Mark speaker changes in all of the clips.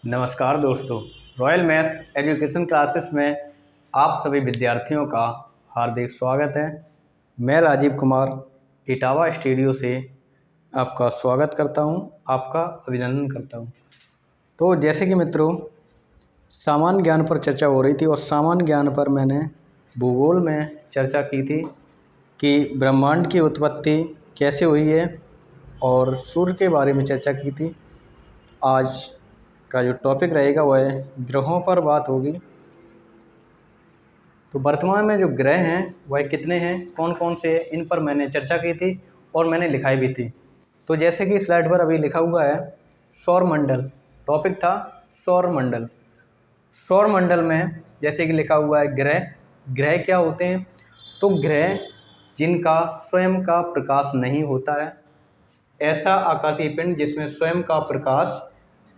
Speaker 1: नमस्कार दोस्तों, royal maths education classes में आप सभी विद्यार्थियों का हार्दिक स्वागत है। मैं राजीव कुमार इटावा स्टूडियो से आपका स्वागत करता हूं, आपका अभिनंदन करता हूं। तो जैसे कि मित्रों, सामान्य ज्ञान पर चर्चा हो रही थी और सामान्य ज्ञान पर मैंने भूगोल में चर्चा की थी कि ब्रह्मांड की उत्पत्ति कैसे हुई है और सूर्य के बारे में चर्चा की थी। आज का जो टॉपिक रहेगा वह ग्रहों पर बात होगी। तो वर्तमान में जो ग्रह हैं वह कितने हैं, कौन कौन से हैं, इन पर मैंने चर्चा की थी और मैंने लिखाई भी थी। तो जैसे कि स्लाइड पर अभी लिखा हुआ है सौरमंडल, टॉपिक था सौरमंडल। सौरमंडल में जैसे कि लिखा हुआ है ग्रह। ग्रह क्या होते हैं? तो ग्रह जिनका स्वयं का प्रकाश नहीं होता है, ऐसा आकाशीय पिंड जिसमें स्वयं का प्रकाश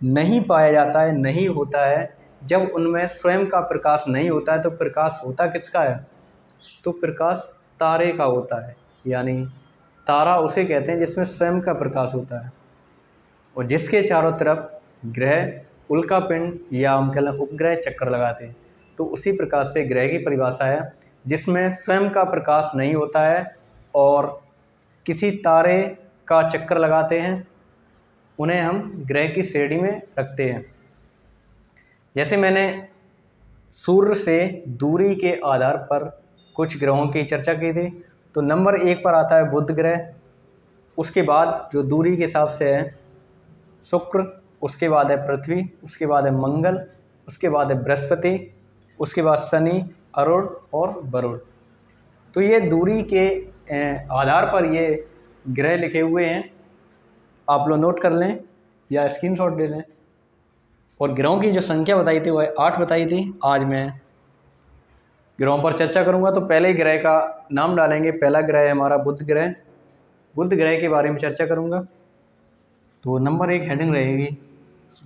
Speaker 1: नहीं पाया जाता है, नहीं होता है। जब उनमें स्वयं का प्रकाश नहीं होता है तो प्रकाश होता किसका है? तो प्रकाश तारे का होता है, यानी तारा उसे कहते हैं जिसमें स्वयं का प्रकाश होता है और जिसके चारों तरफ ग्रह उल्का पिंड या हम कह लें उपग्रह चक्कर लगाते हैं। तो उसी प्रकार से ग्रह की परिभाषा है जिसमें स्वयं का प्रकाश नहीं होता है और किसी तारे का चक्कर लगाते हैं, उन्हें हम ग्रह की श्रेणी में रखते हैं। जैसे मैंने सूर्य से दूरी के आधार पर कुछ ग्रहों की चर्चा की थी, तो नंबर 1 पर आता है बुध ग्रह। उसके बाद जो दूरी के हिसाब से है शुक्र, उसके बाद है पृथ्वी, उसके बाद है मंगल, उसके बाद है बृहस्पति, उसके बाद शनि, अरुण और वरुण। तो ये दूरी के आधार पर ये ग्रह लिखे हुए हैं, आप लोग नोट कर लें या स्क्रीनशॉट ले लें। और ग्रहों की जो संख्या बताई थी वह 8 बताई थी। आज मैं ग्रहों पर चर्चा करूंगा। तो पहले ही ग्रह का नाम डालेंगे। पहला ग्रह है हमारा बुध ग्रह। बुध ग्रह के बारे में चर्चा करूंगा। तो नंबर 1 हेडिंग रहेगी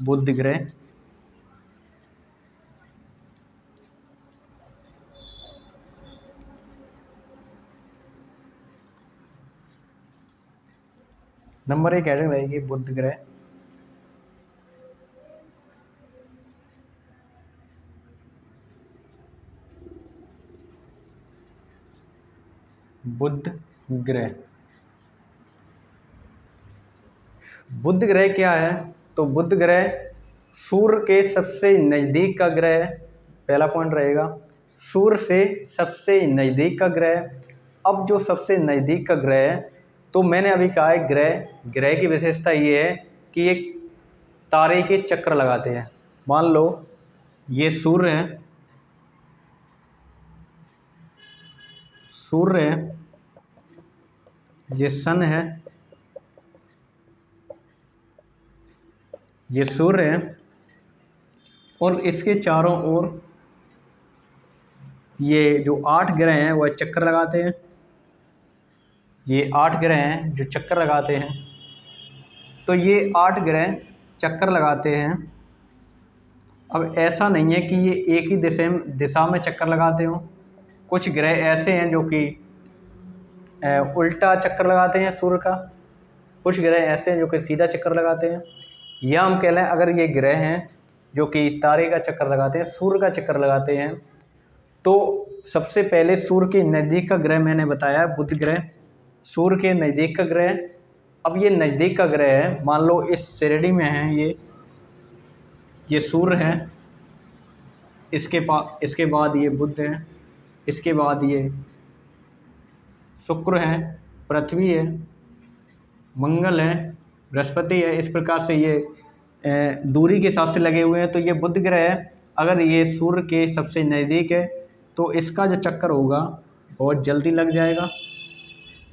Speaker 1: बुध ग्रह। नंबर 1 हेडिंग रहेगी बुध ग्रह। बुध ग्रह। बुध ग्रह क्या है? तो बुध ग्रह सूर्य के सबसे नज़दीक का ग्रह है। पहला पॉइंट रहेगा, सूर्य से सबसे नज़दीक का ग्रह। अब जो सबसे नज़दीक का ग्रह है, तो मैंने अभी कहा है ग्रह की विशेषता ये है कि ये तारे के चक्कर लगाते हैं। मान लो ये सूर्य है, सूर्य है, ये सन है, ये सूर्य है और इसके चारों ओर ये जो 8 ग्रह हैं वह चक्कर लगाते हैं। ये 8 ग्रह हैं जो चक्कर लगाते हैं। तो ये 8 ग्रह चक्कर लगाते हैं। अब ऐसा नहीं है कि ये एक ही दिशा में चक्कर लगाते हों। कुछ ग्रह ऐसे हैं जो कि उल्टा चक्कर लगाते हैं सूर्य का। कुछ ग्रह ऐसे हैं जो कि सीधा चक्कर लगाते हैं। या हम कह लें अगर ये ग्रह हैं जो कि तारे का चक्कर लगाते हैं, सूर्य का चक्कर लगाते हैं, तो सबसे पहले सूर्य के नज़दीक का ग्रह मैंने बताया बुध ग्रह, सूर्य के नज़दीक का ग्रह। अब ये नज़दीक का ग्रह है, मान लो इस श्रेणी में है, ये सूर्य है, इसके बाद ये बुध है, इसके बाद ये शुक्र है, पृथ्वी है, मंगल है, बृहस्पति है। इस प्रकार से ये दूरी के हिसाब से लगे हुए हैं। तो ये बुध ग्रह है, अगर ये सूर्य के सबसे नज़दीक है तो इसका जो चक्कर होगा बहुत जल्दी लग जाएगा।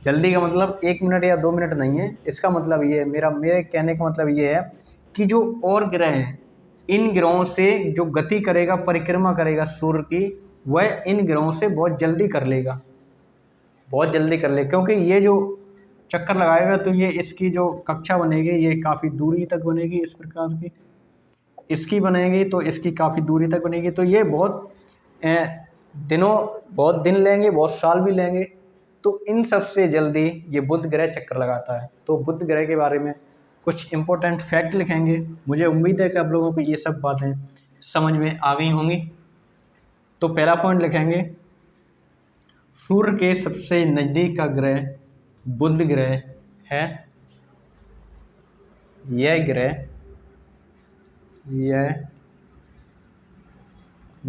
Speaker 1: जल्दी का मतलब 1 मिनट या 2 मिनट नहीं है। इसका मतलब ये है, मेरे कहने का मतलब ये है कि जो और ग्रह हैं, इन ग्रहों से जो गति करेगा, परिक्रमा करेगा सूर्य की, वह इन ग्रहों से बहुत जल्दी कर लेगा, बहुत जल्दी कर ले। क्योंकि ये जो चक्कर लगाएगा तो ये इसकी जो कक्षा बनेगी ये काफ़ी दूरी तक बनेगी, इस प्रकार की इसकी बनेगी तो इसकी काफ़ी दूरी तक बनेगी। तो ये बहुत दिन लेंगे, बहुत साल भी लेंगे। तो इन सब से जल्दी ये बुध ग्रह चक्कर लगाता है। तो बुध ग्रह के बारे में कुछ इम्पोर्टेंट फैक्ट लिखेंगे। मुझे उम्मीद है कि आप लोगों को ये सब बातें समझ में आ गई होंगी। तो पहला पॉइंट लिखेंगे, सूर्य के सबसे नज़दीक का ग्रह बुध ग्रह है। यह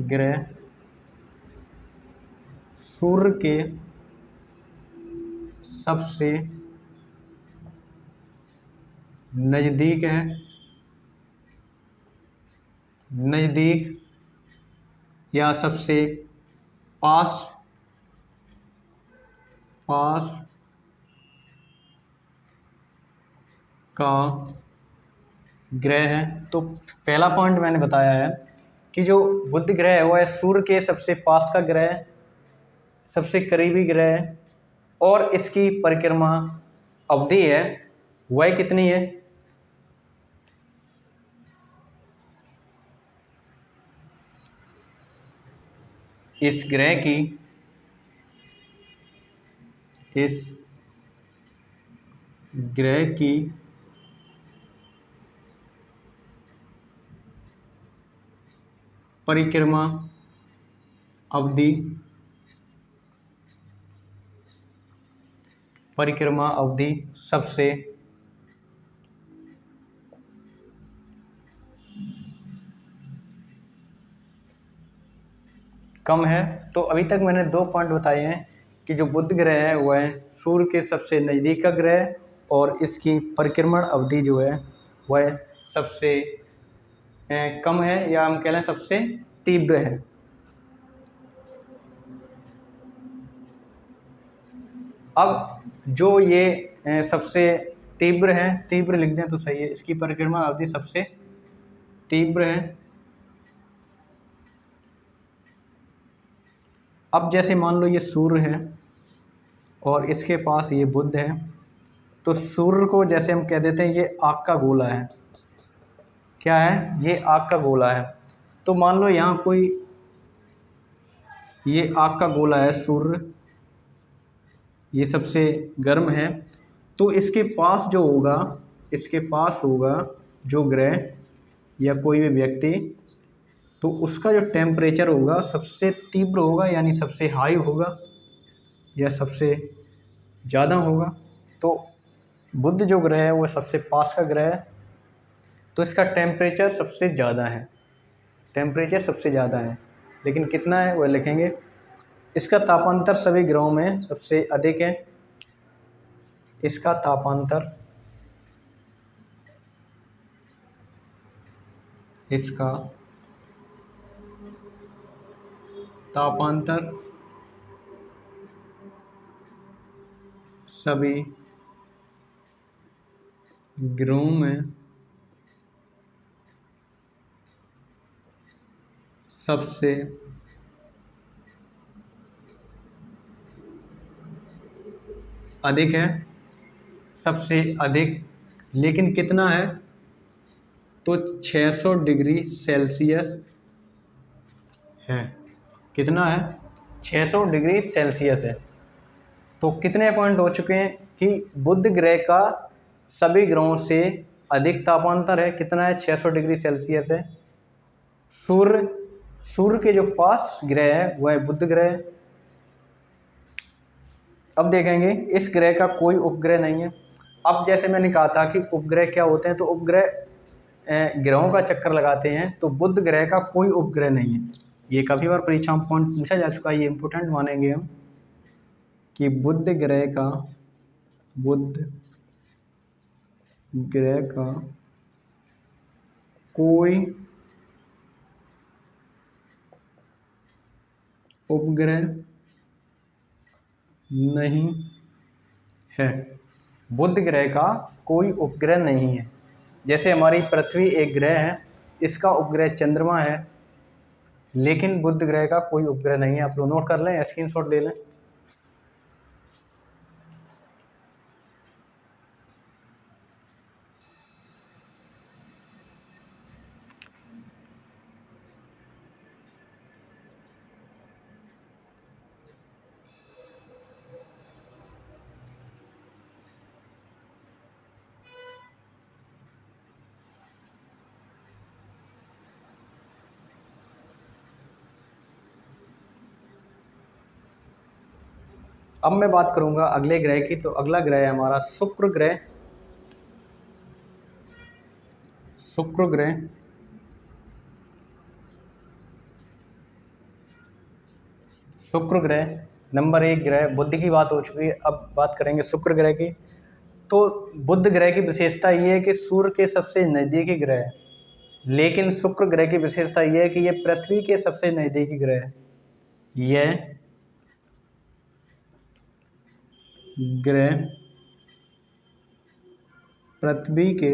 Speaker 1: ग्रह सूर्य के सबसे नज़दीक है, नज़दीक या सबसे पास पास का ग्रह है। तो पहला पॉइंट मैंने बताया है कि जो बुध ग्रह है वह सूर्य के सबसे पास का ग्रह है, सबसे करीबी ग्रह है, और इसकी परिक्रमा अवधि है वह कितनी है? इस ग्रह की परिक्रमा अवधि सबसे कम है। तो अभी तक मैंने 2 पॉइंट बताए हैं कि जो बुध ग्रह है वह सूर्य के सबसे नज़दीक का ग्रह है और इसकी परिक्रमण अवधि जो है वह सबसे कम है, या हम कह लें सबसे तीव्र है। अब जो ये सबसे तीव्र है, तीव्र लिख दें तो सही है, इसकी परिक्रमा अवधि सबसे तीव्र है। अब जैसे मान लो ये सूर्य है और इसके पास ये बुध है, तो सूर्य को जैसे हम कह देते हैं ये आग का गोला है। क्या है? ये आग का गोला है। तो मान लो यहाँ कोई, ये आग का गोला है सूर्य, ये सबसे गर्म है। तो इसके पास होगा जो ग्रह या कोई भी व्यक्ति, तो उसका जो टेम्परेचर होगा सबसे तीव्र होगा, यानी सबसे हाई होगा या सबसे ज़्यादा होगा। तो बुध जो ग्रह है वो सबसे पास का ग्रह है, तो इसका टेम्परेचर सबसे ज़्यादा है। लेकिन कितना है वह लिखेंगे। इसका तापांतर सभी ग्रहों में सबसे अधिक है। इसका तापांतर सभी ग्रहों में सबसे अधिक है, सबसे अधिक। लेकिन कितना है? तो 600 डिग्री सेल्सियस है। कितना है? 600 डिग्री सेल्सियस है। तो कितने पॉइंट हो चुके हैं कि बुध ग्रह का सभी ग्रहों से अधिक तापांतर है। कितना है? 600 डिग्री सेल्सियस है। सूर्य के जो पास ग्रह है वह बुध ग्रह है। अब देखेंगे इस ग्रह का कोई उपग्रह नहीं है। अब जैसे मैंने कहा था कि उपग्रह क्या होते हैं, तो उपग्रह ग्रहों का चक्कर लगाते हैं, तो बुध ग्रह का कोई उपग्रह नहीं है। ये काफ़ी बार परीक्षा में पॉइंट पूछा जा चुका है, ये इंपॉर्टेंट मानेंगे हम कि बुध ग्रह का कोई उपग्रह नहीं है। बुध ग्रह का कोई उपग्रह नहीं है। जैसे हमारी पृथ्वी एक ग्रह है, इसका उपग्रह चंद्रमा है, लेकिन बुध ग्रह का कोई उपग्रह नहीं है। आप लोग नोट कर लें, स्क्रीनशॉट ले लें। अब मैं बात करूंगा अगले ग्रह की। तो अगला ग्रह है हमारा शुक्र ग्रह। शुक्र ग्रह शुक्र ग्रह नंबर 1 ग्रह। बुध की बात हो चुकी है, अब बात करेंगे शुक्र ग्रह की। तो बुध ग्रह की विशेषता ये है कि सूर्य के सबसे नज़दीकी ग्रह है, लेकिन शुक्र ग्रह की विशेषता ये है कि यह पृथ्वी के सबसे नज़दीकी ग्रह है। यह ग्रह पृथ्वी के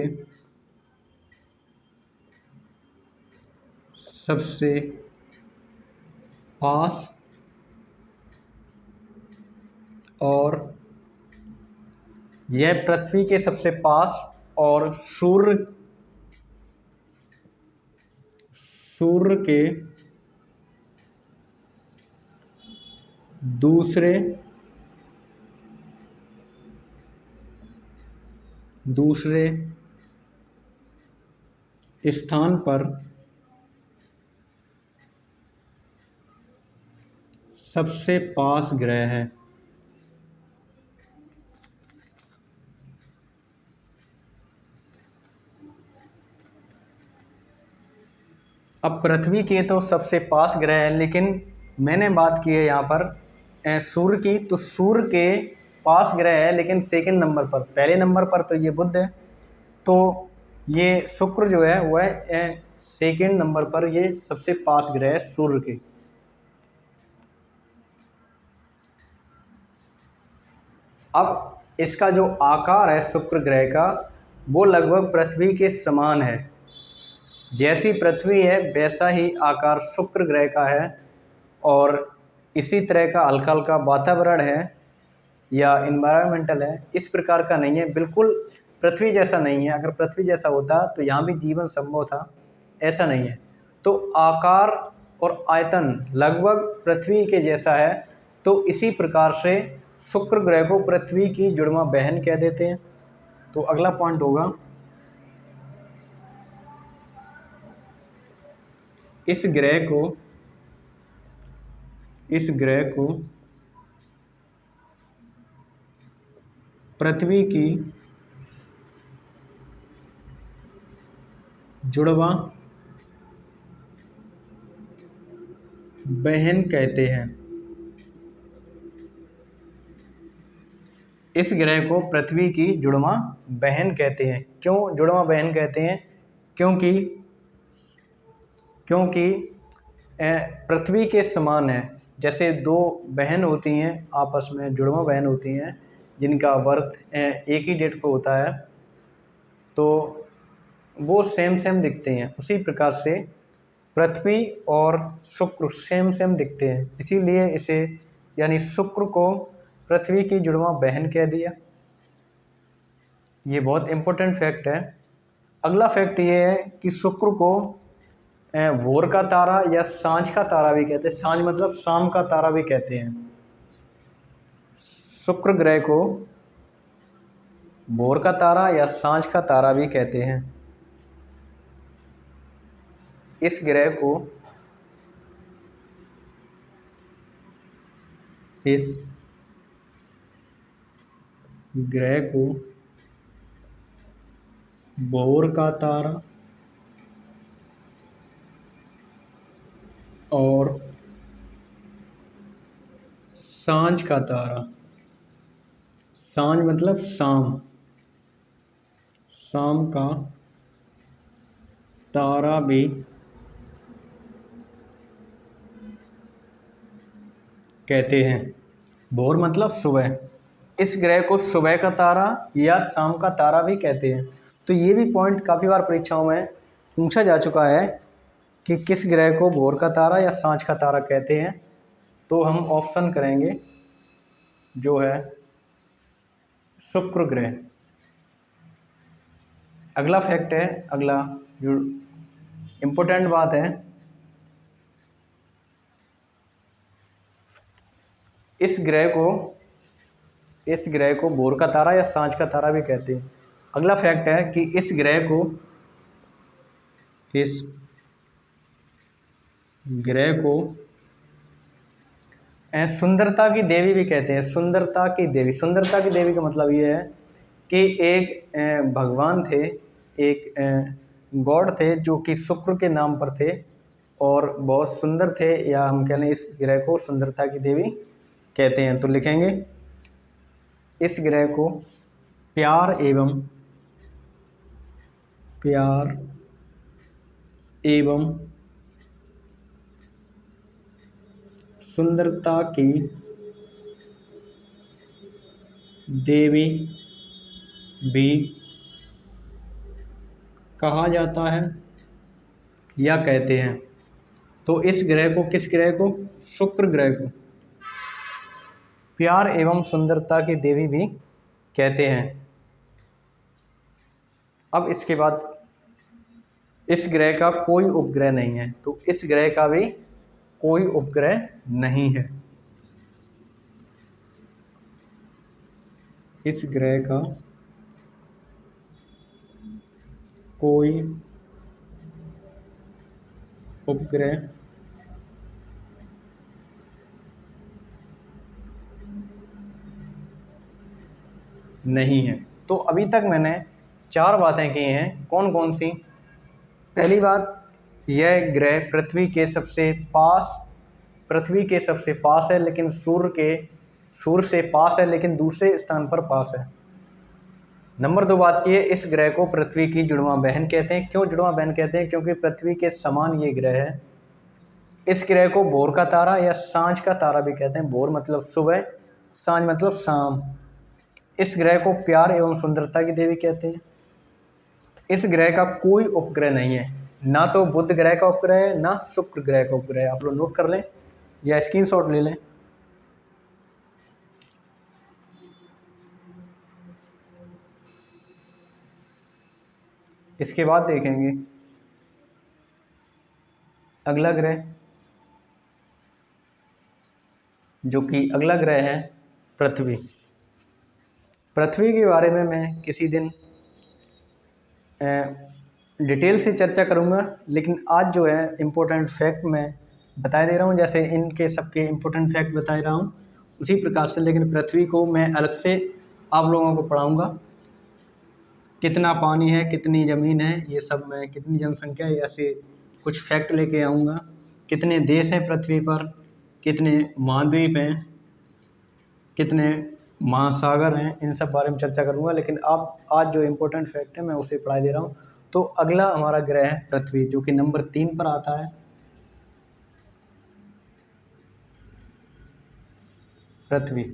Speaker 1: सबसे पास और यह पृथ्वी के सबसे पास और सूर्य के दूसरे स्थान पर सबसे पास ग्रह है। अब पृथ्वी के तो सबसे पास ग्रह है, लेकिन मैंने बात की है यहाँ पर सूर्य की। तो सूर्य के पास ग्रह है लेकिन सेकंड नंबर पर, पहले नंबर पर तो ये बुध है। तो ये शुक्र जो है वह सेकंड नंबर पर ये सबसे पास ग्रह है सूर्य के। अब इसका जो आकार है शुक्र ग्रह का, वो लगभग पृथ्वी के समान है। जैसी पृथ्वी है वैसा ही आकार शुक्र ग्रह का है, और इसी तरह का हल्का हल्का वातावरण है या इन्वायरमेंटल है। इस प्रकार का नहीं है, बिल्कुल पृथ्वी जैसा नहीं है। अगर पृथ्वी जैसा होता तो यहाँ भी जीवन संभव था, ऐसा नहीं है। तो आकार और आयतन लगभग पृथ्वी के जैसा है। तो इसी प्रकार से शुक्र ग्रह को पृथ्वी की जुड़वा बहन कह देते हैं। तो अगला पॉइंट होगा, इस ग्रह को पृथ्वी की जुड़वा बहन कहते हैं। इस ग्रह को पृथ्वी की जुड़वा बहन कहते हैं। क्यों जुड़वा बहन कहते हैं? क्योंकि पृथ्वी के समान है। जैसे दो बहन होती हैं आपस में, जुड़वा बहन होती हैं, जिनका बर्थ एक ही डेट को होता है, तो वो सेम दिखते हैं। उसी प्रकार से पृथ्वी और शुक्र सेम दिखते हैं, इसीलिए इसे यानी शुक्र को पृथ्वी की जुड़वा बहन कह दिया। ये बहुत इम्पोर्टेंट फैक्ट है। अगला फैक्ट ये है कि शुक्र को भोर का तारा या सांझ का तारा भी कहते हैं। सांझ मतलब शाम का तारा भी कहते हैं। शुक्र ग्रह को भोर का तारा या सांझ का तारा भी कहते हैं। इस ग्रह को भोर का तारा और सांझ का तारा, सांझ मतलब शाम का तारा भी कहते हैं। भोर मतलब सुबह। इस ग्रह को सुबह का तारा या शाम का तारा भी कहते हैं। तो ये भी पॉइंट काफ़ी बार परीक्षाओं में पूछा जा चुका है कि किस ग्रह को भोर का तारा या सांझ का तारा कहते हैं। तो हम ऑप्शन करेंगे जो है शुक्र ग्रह। अगला फैक्ट है, अगला जो इम्पोर्टेंट बात है, इस ग्रह को भोर का तारा या सांझ का तारा भी कहते हैं। अगला फैक्ट है कि इस ग्रह को सुंदरता की देवी भी कहते हैं। सुंदरता की देवी, सुंदरता की देवी का मतलब ये है कि एक भगवान थे, एक गॉड थे जो कि शुक्र के नाम पर थे और बहुत सुंदर थे, या हम कह लें इस ग्रह को सुंदरता की देवी कहते हैं। तो लिखेंगे इस ग्रह को प्यार एवं सुंदरता की देवी भी कहा जाता है या कहते हैं। तो इस ग्रह को, किस ग्रह को, शुक्र ग्रह को प्यार एवं सुंदरता की देवी भी कहते हैं। अब इसके बाद इस ग्रह का कोई उपग्रह नहीं है, तो इस ग्रह का भी कोई उपग्रह नहीं है। इस ग्रह का कोई उपग्रह नहीं है। तो अभी तक मैंने 4 बातें की हैं। कौन कौन सी? पहली बात, यह ग्रह पृथ्वी के सबसे पास है, लेकिन सूर्य से पास है, लेकिन दूसरे स्थान पर पास है। नंबर 2 बात की है, इस ग्रह को पृथ्वी की जुड़वां बहन कहते हैं। क्यों जुड़वां बहन कहते हैं? क्योंकि पृथ्वी के समान ये ग्रह है। इस ग्रह को भोर का तारा या सांझ का तारा भी कहते हैं। भोर मतलब सुबह, सांझ मतलब शाम। इस ग्रह को प्यार एवं सुंदरता की देवी कहते हैं। इस ग्रह का कोई उपग्रह नहीं है, ना तो बुध ग्रह का उपग्रह है, ना शुक्र ग्रह का उपग्रह है। आप लोग नोट कर लें या स्क्रीनशॉट ले लें। इसके बाद देखेंगे अगला ग्रह, जो कि अगला ग्रह है पृथ्वी। पृथ्वी के बारे में मैं किसी दिन डिटेल से चर्चा करूंगा, लेकिन आज जो है इम्पोर्टेंट फैक्ट मैं बता दे रहा हूं। जैसे इनके सबके इम्पोर्टेंट फैक्ट बता रहा हूं, उसी प्रकार से लेकिन पृथ्वी को मैं अलग से आप लोगों को पढ़ाऊंगा। कितना पानी है, कितनी ज़मीन है, ये सब मैं, कितनी जनसंख्या है, ऐसे कुछ फैक्ट लेके आऊँगा। कितने देश हैं पृथ्वी पर, कितने महाद्वीप हैं, कितने महासागर हैं, इन सब बारे में चर्चा करूँगा। लेकिन आप आज जो इम्पोर्टेंट फैक्ट है मैं उसे पढ़ा दे रहा हूँ। तो अगला हमारा ग्रह है पृथ्वी, जो कि नंबर 3 पर आता है। पृथ्वी,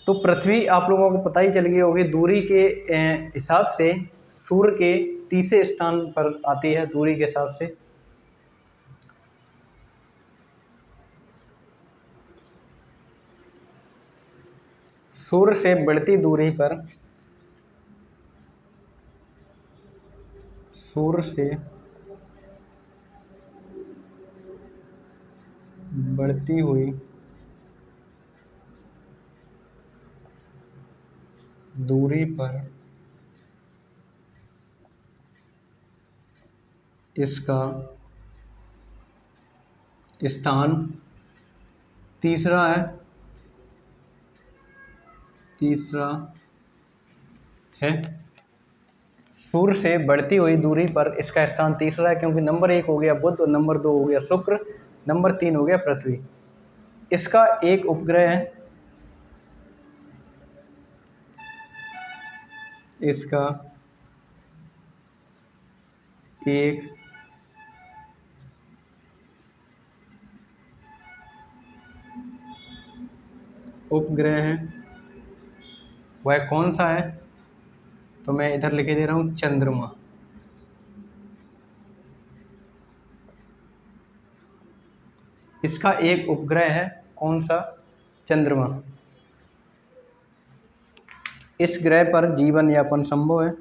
Speaker 1: तो पृथ्वी आप लोगों को पता ही चल गई होगी, दूरी के हिसाब से सूर्य के तीसरे स्थान पर आती है। दूरी के हिसाब से सूर्य से बढ़ती दूरी पर, सूर्य से बढ़ती हुई दूरी पर इसका स्थान तीसरा है। तीसरा है, सूर्य से बढ़ती हुई दूरी पर इसका स्थान तीसरा है, क्योंकि नंबर 1 हो गया बुध, नंबर 2 हो गया शुक्र, नंबर 3 हो गया पृथ्वी। इसका एक उपग्रह है, इसका एक उपग्रह है। वह कौन सा है? तो मैं इधर लिखे दे रहा हूँ चंद्रमा। इसका एक उपग्रह है, कौन सा? चंद्रमा। इस ग्रह पर जीवन यापन संभव है।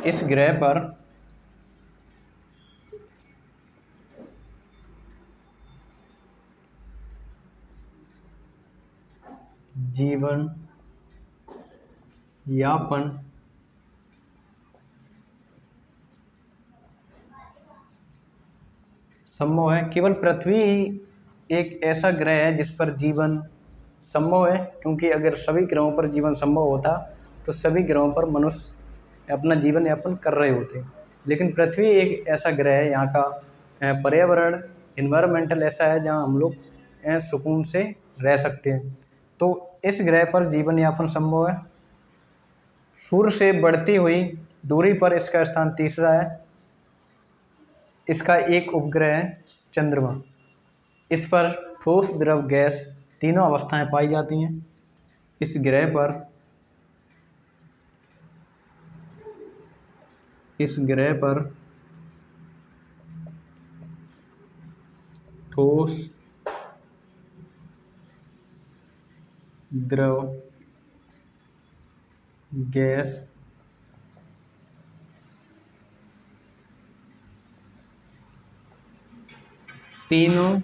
Speaker 1: इस ग्रह पर जीवन यापन संभव है। केवल पृथ्वी ही एक ऐसा ग्रह है जिस पर जीवन संभव है, क्योंकि अगर सभी ग्रहों पर जीवन संभव होता तो सभी ग्रहों पर मनुष्य अपना जीवन यापन कर रहे होते। लेकिन पृथ्वी एक ऐसा ग्रह है, यहाँ का पर्यावरण इन्वायरमेंटल ऐसा है जहाँ हम लोग सुकून से रह सकते हैं। तो इस ग्रह पर जीवन यापन संभव है। सूर्य से बढ़ती हुई दूरी पर इसका स्थान तीसरा है। इसका एक उपग्रह है चंद्रमा। इस पर ठोस, द्रव, गैस तीनों अवस्थाएं पाई जाती हैं। इस ग्रह पर ठोस, द्रव, गैस तीनों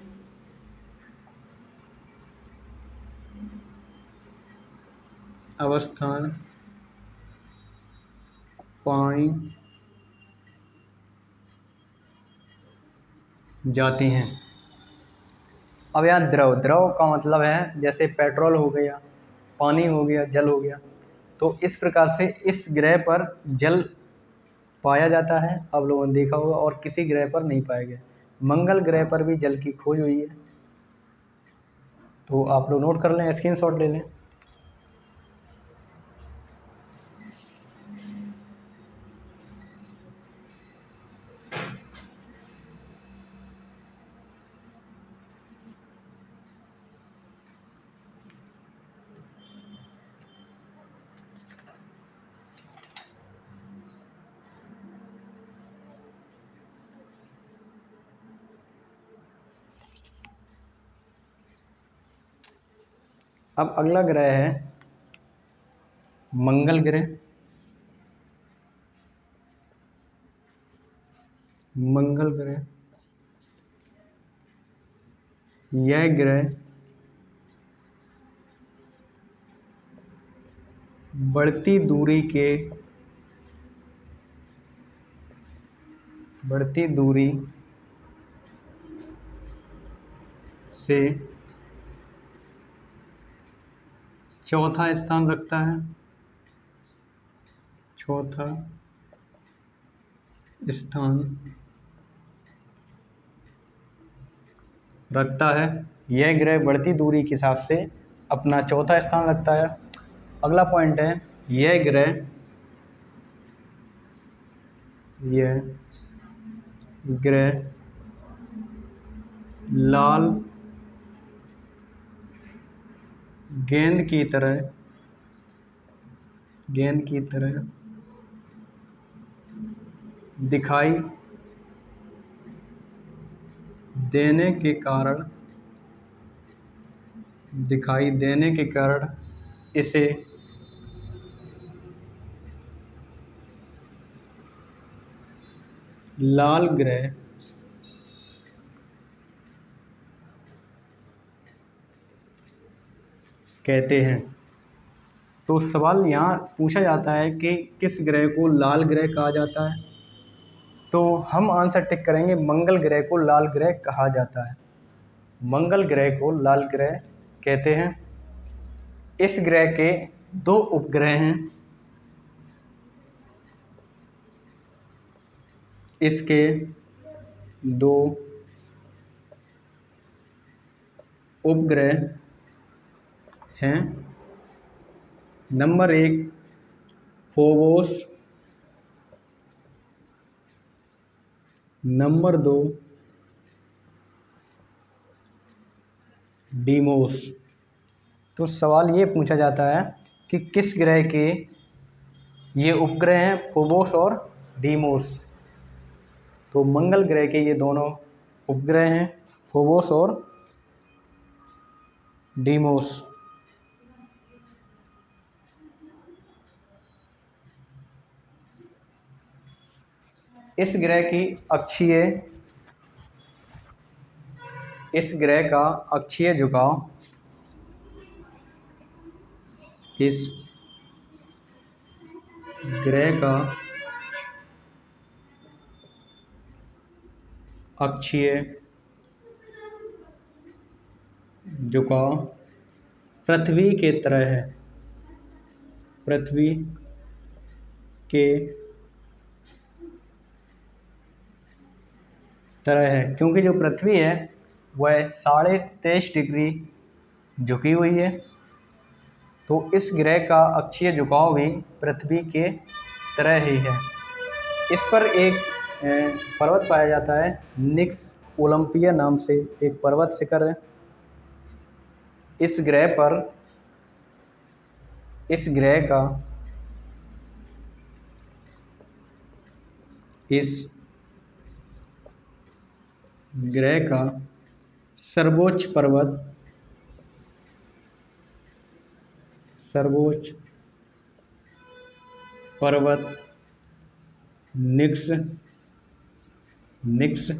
Speaker 1: अवस्थाएं पाई जाती हैं। अब यहाँ द्रव, द्रव का मतलब है जैसे पेट्रोल हो गया, पानी हो गया, जल हो गया। तो इस प्रकार से इस ग्रह पर जल पाया जाता है, आप लोगों ने देखा होगा, और किसी ग्रह पर नहीं पाया गया। मंगल ग्रह पर भी जल की खोज हुई है, तो आप लोग नोट कर लें, स्क्रीनशॉट ले लें। अब अगला ग्रह है मंगल ग्रह। मंगल ग्रह, यह ग्रह बढ़ती दूरी से चौथा स्थान रखता है। चौथा स्थान रखता है। यह ग्रह बढ़ती दूरी के हिसाब से अपना चौथा स्थान रखता है। अगला पॉइंट है, यह ग्रह लाल गेंद की तरह दिखाई देने के कारण इसे लाल ग्रह कहते हैं। तो सवाल यहाँ पूछा जाता है कि किस ग्रह को लाल ग्रह कहा जाता है, तो हम आंसर टिक करेंगे, मंगल ग्रह को लाल ग्रह कहा जाता है। मंगल ग्रह को लाल ग्रह कहते हैं। इस ग्रह के 2 उपग्रह हैं। इसके 2 उपग्रह हैं। Number 1 Phobos, number 2 Deimos. तो सवाल ये पूछा जाता है कि किस ग्रह के ये उपग्रह हैं, फोबोस और डीमोस। तो मंगल ग्रह के ये दोनों उपग्रह हैं, फोबोस और डीमोस। इस ग्रह का अक्षीय झुकाव इस ग्रह का अक्षीय झुकाव पृथ्वी के तरह है, पृथ्वी के तरह है, क्योंकि जो पृथ्वी है वह 23.5 डिग्री झुकी हुई है। तो इस ग्रह का अक्षीय झुकाव भी पृथ्वी के तरह ही है। इस पर एक पर्वत पाया जाता है, निक्स ओलंपिया नाम से एक पर्वत शिखर है। इस ग्रह पर, इस ग्रह का, इस ग्रह का सर्वोच्च पर्वत, सर्वोच्च पर्वत निक्स, निक्स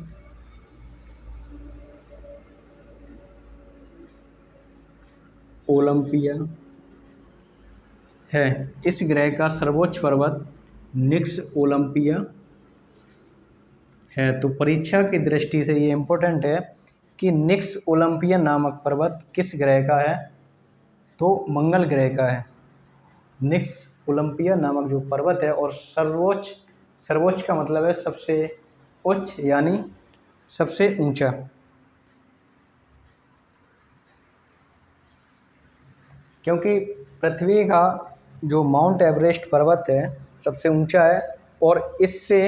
Speaker 1: ओलंपिया है। इस ग्रह का सर्वोच्च पर्वत निक्स ओलंपिया है। तो परीक्षा की दृष्टि से ये इम्पोर्टेंट है कि निक्स ओलंपिया नामक पर्वत किस ग्रह का है, तो मंगल ग्रह का है। निक्स ओलंपिया नामक जो पर्वत है, और सर्वोच्च, सर्वोच्च का मतलब है सबसे उच्च यानी सबसे ऊंचा। क्योंकि पृथ्वी का जो माउंट एवरेस्ट पर्वत है सबसे ऊंचा है, और इससे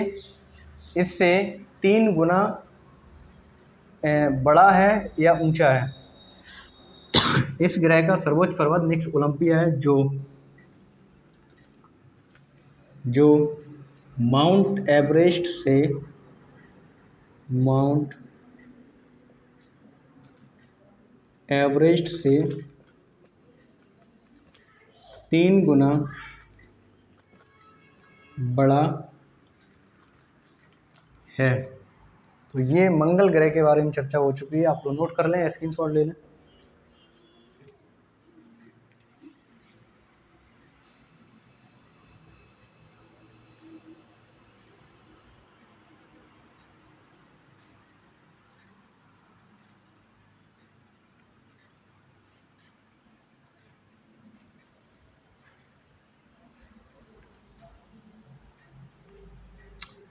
Speaker 1: इससे 3 गुना बड़ा है या ऊंचा है। इस ग्रह का सर्वोच्च पर्वत निक्स ओलंपिया है, जो माउंट एवरेस्ट से, माउंट एवरेस्ट से 3 गुना बड़ा है। तो ये मंगल ग्रह के बारे में चर्चा हो चुकी है। आप लोग नोट कर लें, स्क्रीनशॉट ले लें।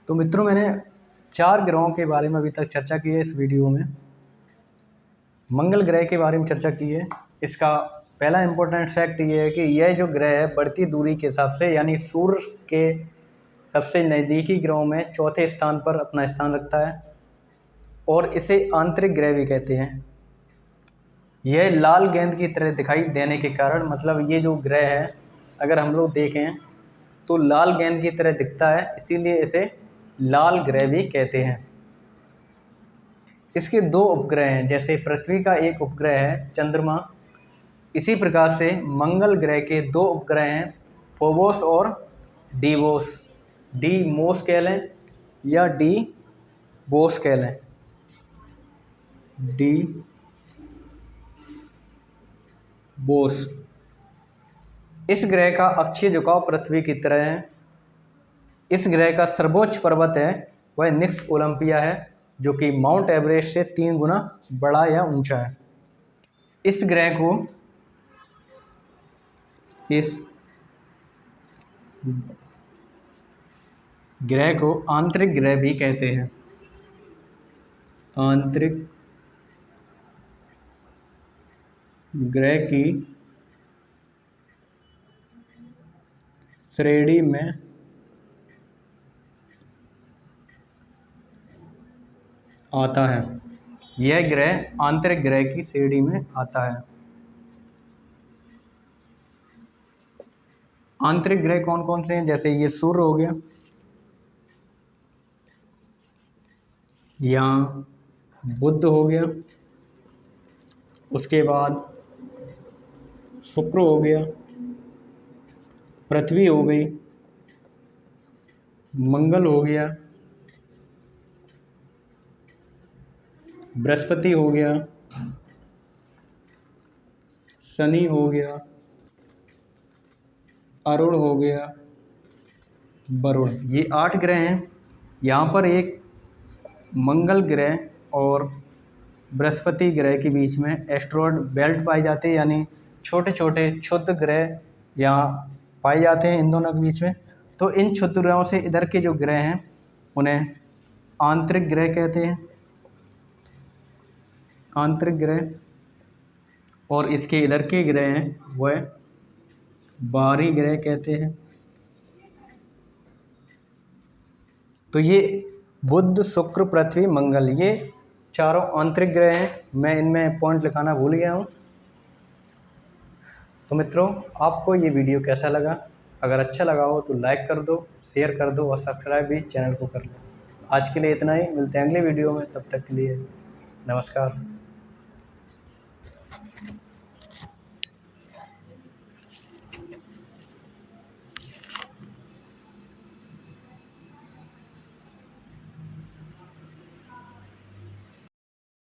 Speaker 1: तो मित्रों, मैंने 4 ग्रहों के बारे में अभी तक चर्चा की है इस वीडियो में। मंगल ग्रह के बारे में चर्चा की है। इसका पहला इम्पोर्टेंट फैक्ट ये है कि यह जो ग्रह है बढ़ती दूरी के हिसाब से, यानी सूर्य के सबसे नज़दीकी ग्रहों में चौथे स्थान पर अपना स्थान रखता है, और इसे आंतरिक ग्रह भी कहते हैं। यह लाल गेंद की तरह दिखाई देने के कारण, मतलब ये जो ग्रह है अगर हम लोग देखें तो लाल गेंद की तरह दिखता है, इसीलिए इसे लाल ग्रह भी कहते हैं। इसके 2 उपग्रह हैं, जैसे पृथ्वी का एक उपग्रह है चंद्रमा, इसी प्रकार से मंगल ग्रह के 2 उपग्रह हैं, फोबोस और डीवोस। डीमोस कह लें या डी बोस कह लें, डी बोस। इस ग्रह का अक्षीय झुकाव पृथ्वी की तरह है। इस ग्रह का सर्वोच्च पर्वत है वह निक्स ओलंपिया है, जो कि माउंट एवरेस्ट से 3 गुना बड़ा या ऊंचा है। इस ग्रह को आंतरिक ग्रह भी कहते हैं। आंतरिक ग्रह की श्रेणी में आता है। यह ग्रह आंतरिक ग्रह की श्रेणी में आता है। आंतरिक ग्रह कौन कौन से हैं, जैसे ये सूर्य हो गया, यहाँ बुध हो गया, उसके बाद शुक्र हो गया, पृथ्वी हो गई, मंगल हो गया, बृहस्पति हो गया, शनि हो गया, अरुण हो गया, वरुण, ये 8 ग्रह हैं। यहाँ पर एक मंगल ग्रह और बृहस्पति ग्रह के बीच में एस्टेरॉयड बेल्ट पाई जाती है, यानी छोटे छोटे क्षुद्र ग्रह यहाँ पाए जाते हैं इन दोनों के बीच में। तो इन क्षुद्र ग्रहों से इधर के जो ग्रह हैं उन्हें आंतरिक ग्रह कहते हैं, आंतरिक ग्रह। और इसके इधर के ग्रह हैं वह बाहरी ग्रह कहते हैं। तो ये बुध, शुक्र, पृथ्वी, मंगल, ये चारों आंतरिक ग्रह हैं। मैं इनमें पॉइंट लिखाना भूल गया हूँ। तो मित्रों, आपको ये वीडियो कैसा लगा? अगर अच्छा लगा हो तो लाइक कर दो, शेयर कर दो और सब्सक्राइब भी चैनल को कर लो। आज के लिए इतना ही, मिलते हैं अगले वीडियो में। तब तक के लिए नमस्कार।